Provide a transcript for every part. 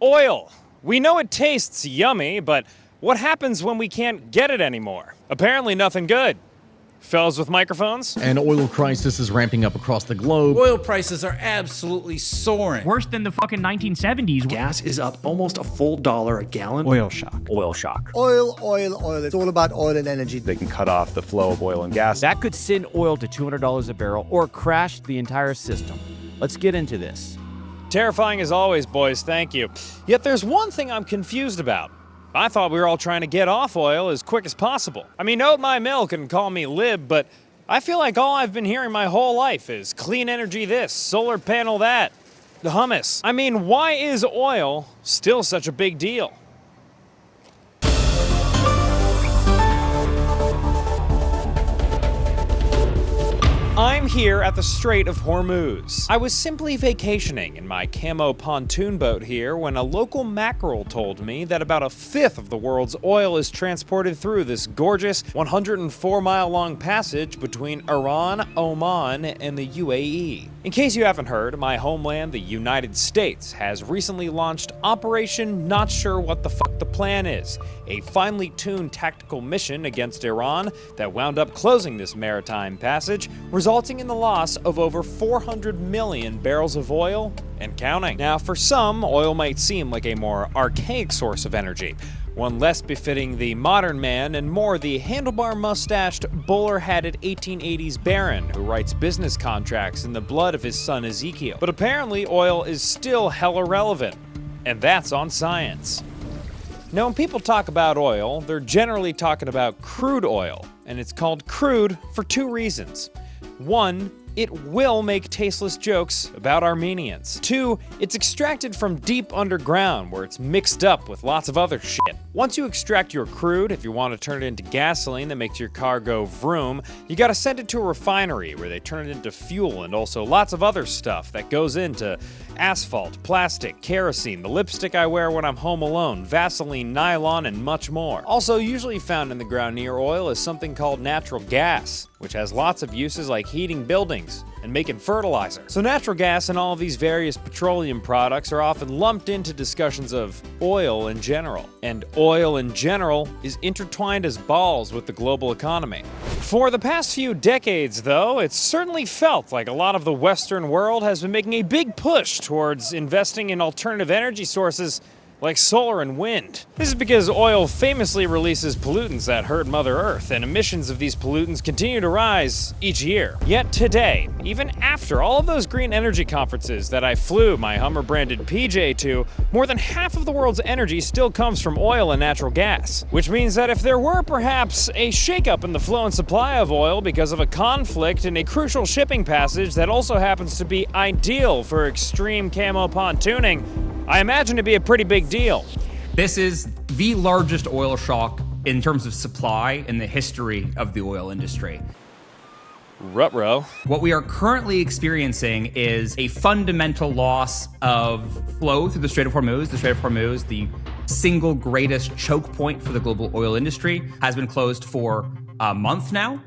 Oil. We know it tastes yummy, but what happens when we can't get it anymore? Apparently nothing good. Fellas with microphones? An oil crisis is ramping up across the globe. Oil prices are absolutely soaring. Worse than the fucking 1970s. Gas is up almost a full $1 a gallon. Oil shock. Oil shock. Oil. It's all about oil and energy. They can cut off the flow of oil and gas. That could send oil to $200 a barrel or crash the entire system. Let's get into this. Terrifying as always, boys, thank you. Yet there's one thing I'm confused about. I thought we were all trying to get off oil as quick as possible. I mean, oat my milk and call me lib, but I feel like all I've been hearing my whole life is clean energy this, solar panel that, the hummus. I mean, why is oil still such a big deal? I'm here at the Strait of Hormuz. I was simply vacationing in my camo pontoon boat here when a local mackerel told me that about a fifth of the world's oil is transported through this gorgeous 104-mile-long passage between Iran, Oman, and the UAE. In case you haven't heard, my homeland, the United States, has recently launched Operation Not Sure What the Fuck the Plan Is, a finely tuned tactical mission against Iran that wound up closing this maritime passage, resulting in the loss of over 400 million barrels of oil and counting. Now, for some, oil might seem like a more archaic source of energy, one less befitting the modern man and more the handlebar-mustached, bowler-hatted 1880s baron who writes business contracts in the blood of his son Ezekiel. But apparently, oil is still hella relevant, and that's on science. Now, when people talk about oil, they're generally talking about crude oil, and it's called crude for two reasons. One, it will make tasteless jokes about Armenians. Two, it's extracted from deep underground where it's mixed up with lots of other shit. Once you extract your crude, if you want to turn it into gasoline that makes your car go vroom, you gotta send it to a refinery where they turn it into fuel and also lots of other stuff that goes into asphalt, plastic, kerosene, the lipstick I wear when I'm home alone, Vaseline, nylon, and much more. Also usually found in the ground near oil is something called natural gas, which has lots of uses like heating buildings and making fertilizer. So natural gas and all of these various petroleum products are often lumped into discussions of oil in general. And oil in general is intertwined as balls with the global economy. For the past few decades, though, it's certainly felt like a lot of the Western world has been making a big push towards investing in alternative energy sources like solar and wind. This is because oil famously releases pollutants that hurt Mother Earth, and emissions of these pollutants continue to rise each year. Yet today, even after all of those green energy conferences that I flew my Hummer-branded PJ to, more than half of the world's energy still comes from oil and natural gas. Which means that if there were perhaps a shakeup in the flow and supply of oil because of a conflict in a crucial shipping passage that also happens to be ideal for extreme camo pontooning, I imagine it'd be a pretty big deal. This is the largest oil shock in terms of supply in the history of the oil industry. Ruh-roh. What we are currently experiencing is a fundamental loss of flow through the Strait of Hormuz. The Strait of Hormuz, the single greatest choke point for the global oil industry, has been closed for a month now.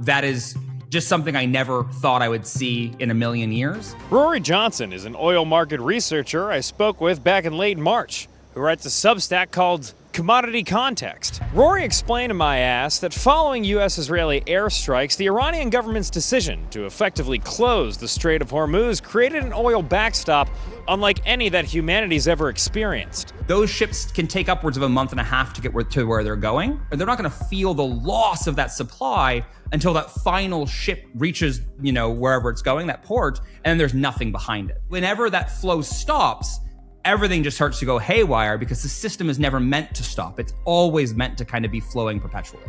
That is just something I never thought I would see in a million years. Rory Johnson is an oil market researcher I spoke with back in late March, who writes a Substack called Commodity Context. Rory explained to my ass that following US-Israeli airstrikes, the Iranian government's decision to effectively close the Strait of Hormuz created an oil backstop unlike any that humanity's ever experienced. Those ships can take upwards of a month and a half to get to where they're going, and they're not going to feel the loss of that supply until that final ship reaches, wherever it's going, that port, and then there's nothing behind it. Whenever that flow stops, everything just starts to go haywire because the system is never meant to stop. It's always meant to kind of be flowing perpetually.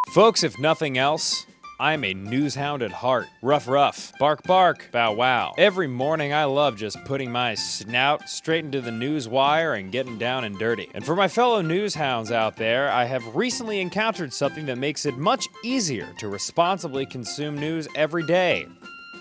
Folks, if nothing else, I'm a news hound at heart. Ruff, ruff. Bark, bark. Bow, wow. Every morning I love just putting my snout straight into the news wire and getting down and dirty. And for my fellow news hounds out there, I have recently encountered something that makes it much easier to responsibly consume news every day.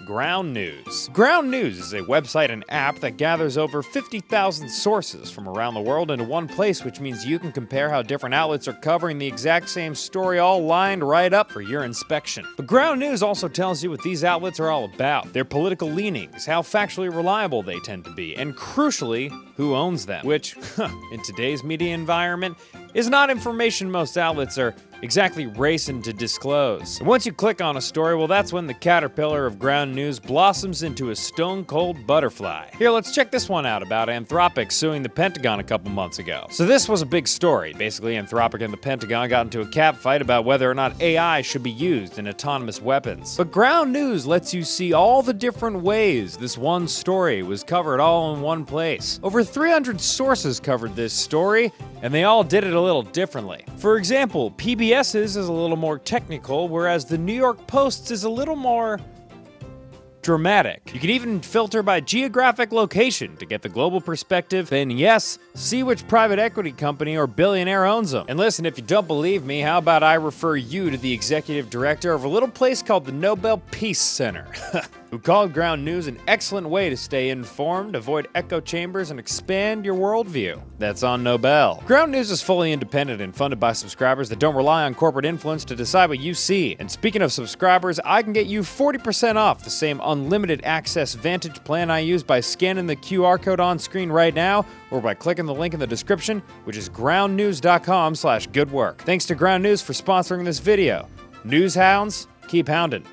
Ground News. Ground News is a website and app that gathers over 50,000 sources from around the world into one place, which means you can compare how different outlets are covering the exact same story, all lined right up for your inspection. But Ground News also tells you what these outlets are all about, their political leanings, how factually reliable they tend to be, and crucially, who owns them, which, in today's media environment, is not information most outlets are exactly racing to disclose. And once you click on a story, well, that's when the caterpillar of Ground News blossoms into a stone-cold butterfly. Here, let's check this one out about Anthropic suing the Pentagon a couple months ago. So this was a big story. Basically, Anthropic and the Pentagon got into a catfight about whether or not AI should be used in autonomous weapons. But Ground News lets you see all the different ways this one story was covered all in one place. Over 300 sources covered this story, and they all did it a little differently. For example, PBS's is a little more technical, whereas the New York Post's is a little more dramatic. You can even filter by geographic location to get the global perspective, and yes, see which private equity company or billionaire owns them. And listen, if you don't believe me, how about I refer you to the executive director of a little place called the Nobel Peace Center, who called Ground News an excellent way to stay informed, avoid echo chambers, and expand your worldview. That's on Nobel. Ground News is fully independent and funded by subscribers that don't rely on corporate influence to decide what you see. And speaking of subscribers, I can get you 40% off the same unlimited access Vantage plan I use by scanning the QR code on screen right now, or by clicking the link in the description, which is groundnews.com/goodwork. Thanks to Ground News for sponsoring this video. News hounds, keep hounding.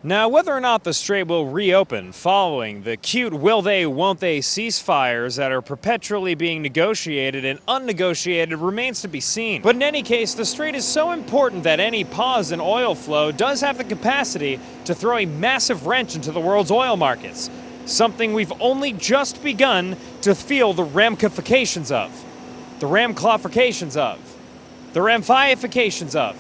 Now, whether or not the Strait will reopen following the cute will they, won't they ceasefires that are perpetually being negotiated and unnegotiated remains to be seen. But in any case, the Strait is so important that any pause in oil flow does have the capacity to throw a massive wrench into the world's oil markets. Something we've only just begun to feel the ramifications of. The ramclifications of. The ramifications of.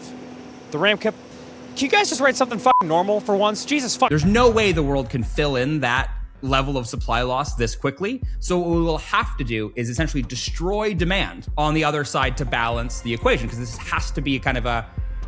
Can you guys just write something fucking normal for once? Jesus fuck. There's no way the world can fill in that level of supply loss this quickly. So what we will have to do is essentially destroy demand on the other side to balance the equation, because this has to be kind of a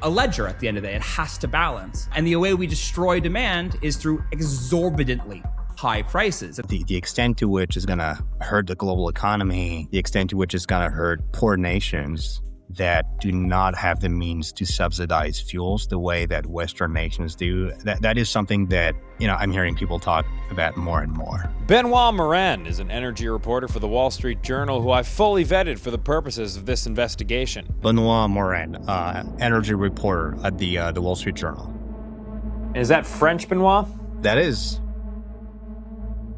ledger at the end of the day. It has to balance. And the way we destroy demand is through exorbitantly high prices. The extent to which is going to hurt the global economy, the extent to which is going to hurt poor nations that do not have the means to subsidize fuels the way that Western nations do. That is something that, I'm hearing people talk about more and more. Benoit Morin is an energy reporter for the Wall Street Journal who I fully vetted for the purposes of this investigation. Benoit Morin, energy reporter at the Wall Street Journal. Is that French, Benoit? That is.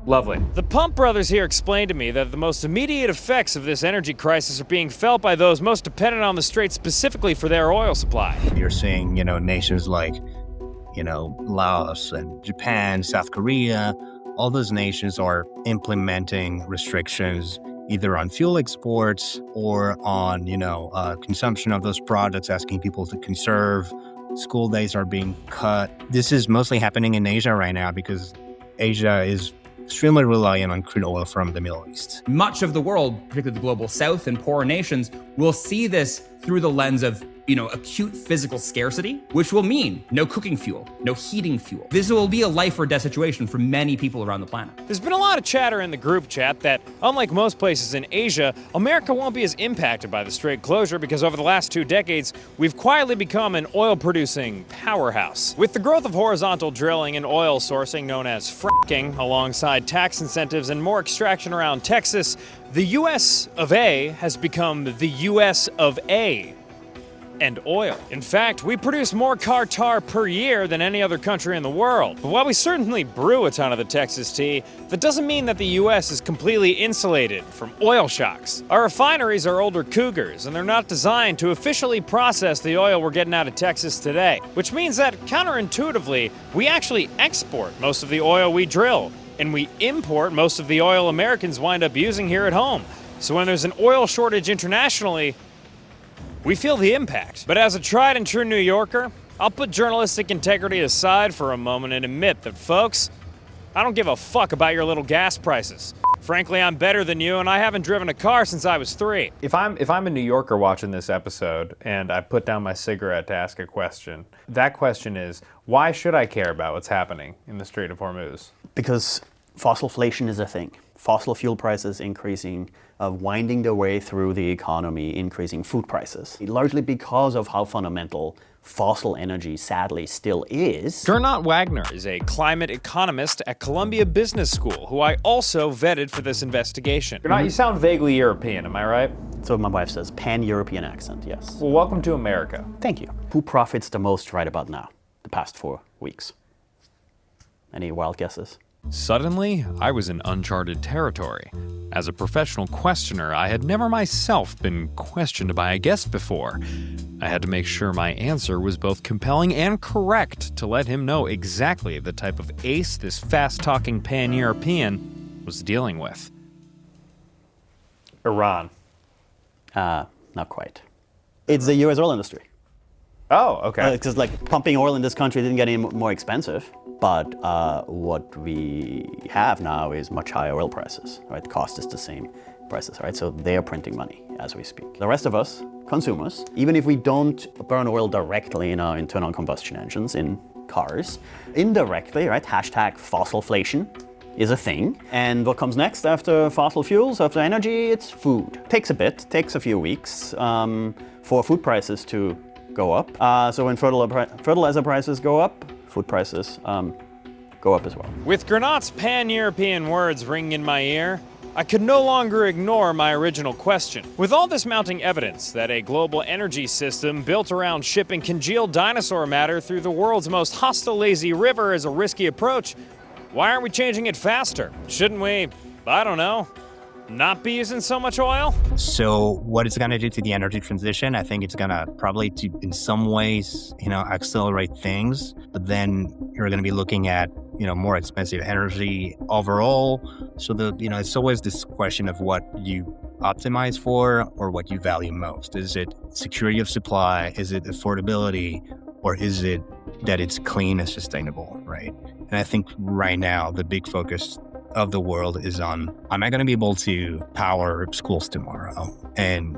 Lovely. The Pump brothers here explained to me that the most immediate effects of this energy crisis are being felt by those most dependent on the Strait specifically for their oil supply. You're seeing, nations like, Laos and Japan, South Korea, all those nations are implementing restrictions either on fuel exports or on, consumption of those products, asking people to conserve. School days are being cut. This is mostly happening in Asia right now because Asia is extremely reliant on crude oil from the Middle East. Much of the world, particularly the global south and poorer nations, will see this through the lens of, acute physical scarcity, which will mean no cooking fuel, no heating fuel. This will be a life or death situation for many people around the planet. There's been a lot of chatter in the group chat that, unlike most places in Asia, America won't be as impacted by the Strait closure because over the last 2 decades, we've quietly become an oil-producing powerhouse. With the growth of horizontal drilling and oil sourcing known as fracking, alongside tax incentives and more extraction around Texas, the US of A has become the US of A and oil. In fact, we produce more car tar per year than any other country in the world. But while we certainly brew a ton of the Texas tea, that doesn't mean that the US is completely insulated from oil shocks. Our refineries are older cougars, and they're not designed to efficiently process the oil we're getting out of Texas today, which means that counterintuitively, we actually export most of the oil we drill, and we import most of the oil Americans wind up using here at home. So when there's an oil shortage internationally, we feel the impact. But as a tried and true New Yorker, I'll put journalistic integrity aside for a moment and admit that, folks, I don't give a fuck about your little gas prices. Frankly, I'm better than you, and I haven't driven a car since I was 3. If I'm a New Yorker watching this episode and I put down my cigarette to ask a question, That question is, why should I care about what's happening in the Strait of Hormuz? Because fossilflation is a thing. Fossil fuel prices increasing, winding their way through the economy, increasing food prices. Largely because of how fundamental fossil energy sadly still is. Gernot Wagner is a climate economist at Columbia Business School, who I also vetted for this investigation. Gernot, you sound vaguely European, am I right? So my wife says, pan-European accent, yes. Well, welcome to America. Thank you. Who profits the most right about now, the past 4 weeks? Any wild guesses? Suddenly, I was in uncharted territory. As a professional questioner, I had never myself been questioned by a guest before. I had to make sure my answer was both compelling and correct to let him know exactly the type of ace this fast-talking pan-European was dealing with. Iran. Not quite. It's the U.S. oil industry. Oh, okay. Because pumping oil in this country didn't get any more expensive. But what we have now is much higher oil prices, right? The cost is the same prices, right? So they are printing money as we speak. The rest of us, consumers, even if we don't burn oil directly in our internal combustion engines in cars, indirectly, right? Hashtag fossilflation is a thing. And what comes next after fossil fuels, after energy? It's food. Takes a bit, takes a few weeks for food prices to go up. So when fertilizer prices go up, food prices go up as well. With Gernot's pan-European words ringing in my ear, I could no longer ignore my original question. With all this mounting evidence that a global energy system built around shipping congealed dinosaur matter through the world's most hostile lazy river is a risky approach, why aren't we changing it faster? Shouldn't we, I don't know, not be using so much oil? So what it's going to do to the energy transition, I think it's going to probably, in some ways, accelerate things. But then you're going to be looking at, more expensive energy overall. So it's always this question of what you optimize for or what you value most. Is it security of supply? Is it affordability? Or is it that it's clean and sustainable, right? And I think right now the big focus of the world is on, am I going to be able to power schools tomorrow and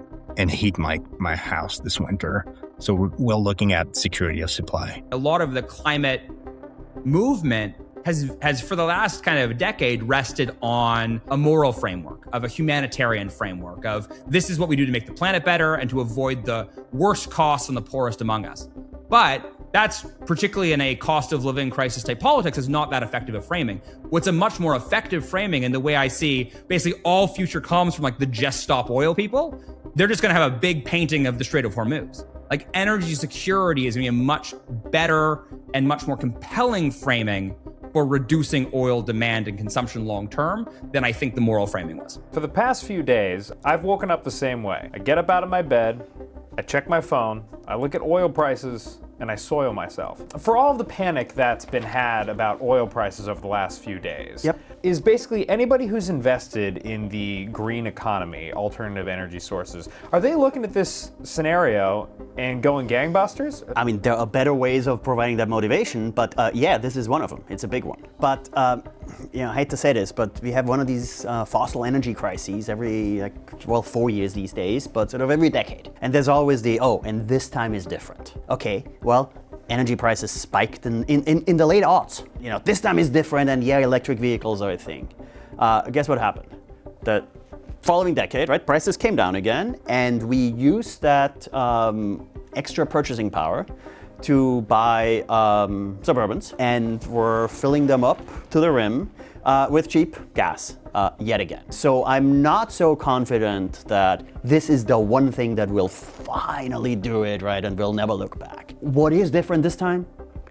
heat my house this winter? So we're looking at security of supply. A lot of the climate movement has for the last kind of decade rested on a moral framework, of a humanitarian framework of this is what we do to make the planet better and to avoid the worst costs on the poorest among us. But that's, particularly in a cost of living crisis type politics, is not that effective a framing. What's a much more effective framing, and the way I see basically all future comes from the just stop oil people, they're just gonna have a big painting of the Strait of Hormuz. Energy security is gonna be a much better and much more compelling framing for reducing oil demand and consumption long term than I think the moral framing was. For the past few days, I've woken up the same way. I get up out of my bed, I check my phone, I look at oil prices, and I soil myself. For all of the panic that's been had about oil prices over the last few days, is basically anybody who's invested in the green economy, alternative energy sources, are they looking at this scenario and going gangbusters? I mean, there are better ways of providing that motivation, but this is one of them. It's a big one. But I hate to say this, but we have one of these fossil energy crises every 4 years these days, but sort of every decade. And there's always and this time is different. Okay, well, energy prices spiked in the late aughts. This time is different, and electric vehicles are a thing. Guess what happened? The following decade, right, prices came down again, and we used that extra purchasing power to buy Suburbans, and we're filling them up to the rim with cheap gas yet again. So I'm not so confident that this is the one thing that will finally do it, right, and we'll never look back. What is different this time?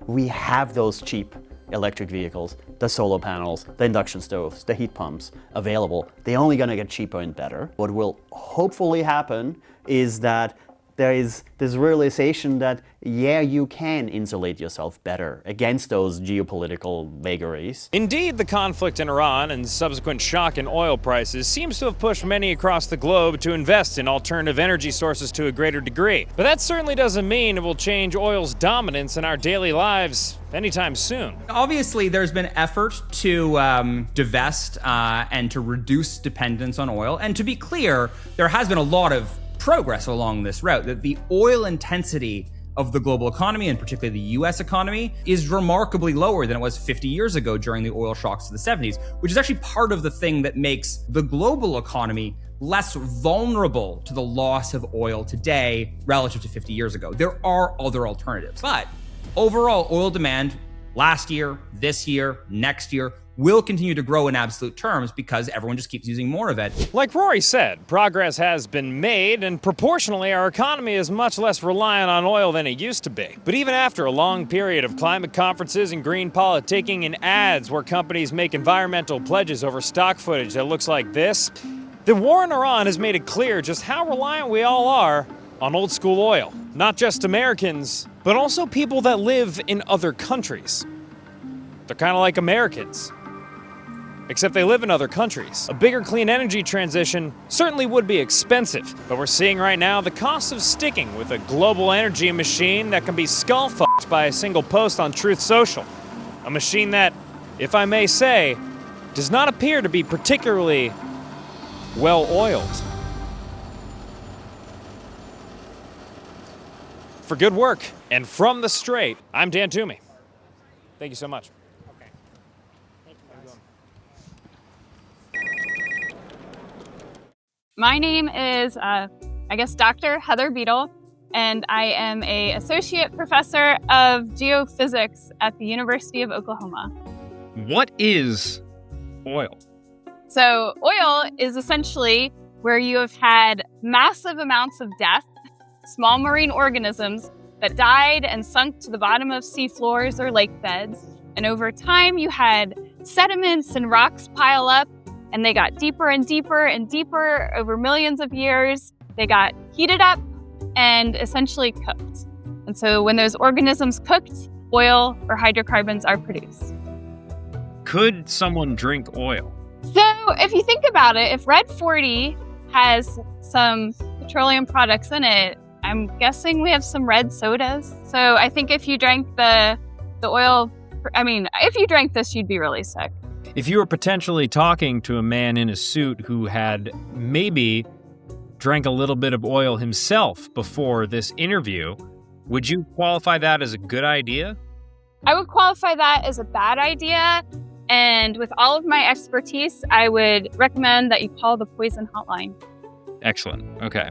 We have those cheap electric vehicles, the solar panels, the induction stoves, the heat pumps available. They're only gonna get cheaper and better. What will hopefully happen is that there is this realization that, you can insulate yourself better against those geopolitical vagaries. Indeed, the conflict in Iran and subsequent shock in oil prices seems to have pushed many across the globe to invest in alternative energy sources to a greater degree. But that certainly doesn't mean it will change oil's dominance in our daily lives anytime soon. Obviously, there's been effort to divest and to reduce dependence on oil. And to be clear, there has been a lot of progress along this route, that the oil intensity of the global economy, and particularly the US economy, is remarkably lower than it was 50 years ago during the oil shocks of the 70s, which is actually part of the thing that makes the global economy less vulnerable to the loss of oil today relative to 50 years ago. There are other alternatives. But overall, oil demand last year, this year, next year, will continue to grow in absolute terms because everyone just keeps using more of it. Like Rory said, progress has been made, and proportionally, our economy is much less reliant on oil than it used to be. But even after a long period of climate conferences and green politicking and ads where companies make environmental pledges over stock footage that looks like this, the war in Iran has made it clear just how reliant we all are on old school oil. Not just Americans, but also people that live in other countries. They're kind of like Americans, except they live in other countries. A bigger clean energy transition certainly would be expensive, but we're seeing right now the cost of sticking with a global energy machine that can be skull-fucked by a single post on Truth Social. A machine that, if I may say, does not appear to be particularly well-oiled. For good work, and from the Strait, I'm Dan Toomey. Thank you so much. My name is, Dr. Heather Bedle, and I am an associate professor of geophysics at the University of Oklahoma. What is oil? So oil is essentially where you have had massive amounts of death, small marine organisms that died and sunk to the bottom of seafloors or lake beds. And over time, you had sediments and rocks pile up, and they got deeper and deeper and deeper over millions of years. They got heated up and essentially cooked. And so when those organisms cooked, oil or hydrocarbons are produced. Could someone drink oil? So if you think about it, if Red 40 has some petroleum products in it, I'm guessing we have some red sodas. So I think if you drank the oil, if you drank this, you'd be really sick. If you were potentially talking to a man in a suit who had maybe drank a little bit of oil himself before this interview, would you qualify that as a good idea? I would qualify that as a bad idea. And with all of my expertise, I would recommend that you call the poison hotline. Excellent. Okay.